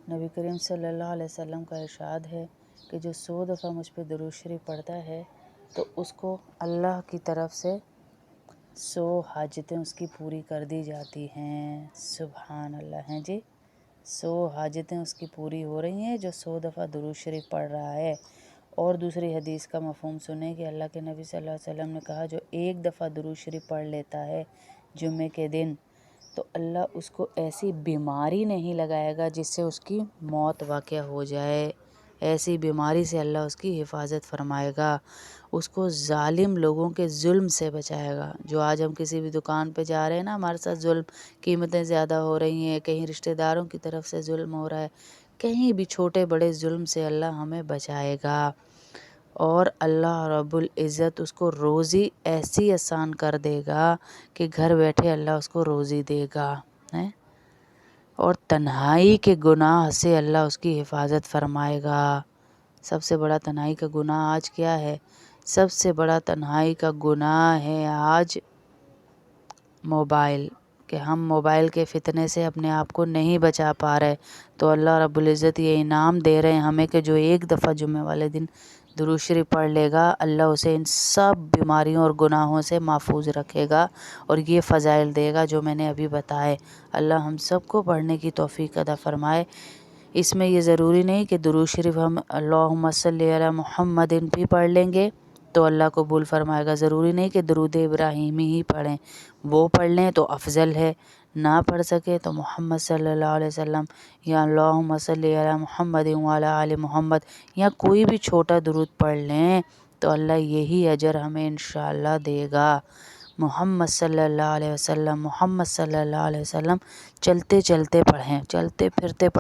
نبی کریم صلی اللہ علیہ وسلم کا ارشاد ہے کہ جو 100 دفعہ مجھ پہ درود شریف پڑھتا ہے تو اس کو اللہ کی طرف سے 100 حاجتیں اس کی پوری کر دی جاتی ہیں۔ سبحان اللہ ہیں جی، 100 حاجتیں اس کی پوری ہو رہی ہیں جو 100 دفعہ درود شریف پڑھ رہا ہے۔ اور دوسری حدیث کا مفہوم سنیں کہ اللہ کے نبی صلی اللہ علیہ وسلم نے کہا جو ایک دفعہ درود شریف پڑھ لیتا ہے جمعے کے دن تو اللہ اس کو ایسی بیماری نہیں لگائے گا جس سے اس کی موت واقع ہو جائے، ایسی بیماری سے اللہ اس کی حفاظت فرمائے گا، اس کو ظالم لوگوں کے ظلم سے بچائے گا۔ جو آج ہم کسی بھی دکان پہ جا رہے ہیں نا، ہمارے ساتھ ظلم، قیمتیں زیادہ ہو رہی ہیں، کہیں رشتہ داروں کی طرف سے ظلم ہو رہا ہے، کہیں بھی چھوٹے بڑے ظلم سے اللہ ہمیں بچائے گا، اور اللہ رب العزت اس کو روزی ایسی آسان کر دے گا کہ گھر بیٹھے اللہ اس کو روزی دے گا، اور تنہائی کے گناہ سے اللہ اس کی حفاظت فرمائے گا۔ سب سے بڑا تنہائی کا گناہ آج کیا ہے؟ سب سے بڑا تنہائی کا گناہ ہے آج موبائل، کہ ہم موبائل کے فتنے سے اپنے آپ کو نہیں بچا پا رہے، تو اللہ رب العزت یہ انعام دے رہے ہیں ہمیں کہ جو ایک دفعہ جمعے والے دن درود شریف پڑھ لے گا اللہ اسے ان سب بیماریوں اور گناہوں سے محفوظ رکھے گا، اور یہ فضائل دے گا جو میں نے ابھی بتائے۔ اللہ ہم سب کو پڑھنے کی توفیق عطا فرمائے۔ اس میں یہ ضروری نہیں کہ درود شریف ہم اللہم صلی علی محمد بھی پڑھ لیں گے تو اللہ قبول فرمائے گا، ضروری نہیں کہ درود ابراہیمی ہی پڑھیں، وہ پڑھ لیں تو افضل ہے، نہ پڑھ سکے تو محمد صلی اللہ علیہ وسلم یا اللہم صلی علی محمد وعلی آل محمد یا کوئی بھی چھوٹا درود پڑھ لیں تو اللہ یہی اجر ہمیں انشاءاللہ دے گا۔ محمد صلی اللہ علیہ وسلم، محمد صلی اللہ علیہ وسلم چلتے چلتے پڑھیں، چلتے پھرتے پڑھیں۔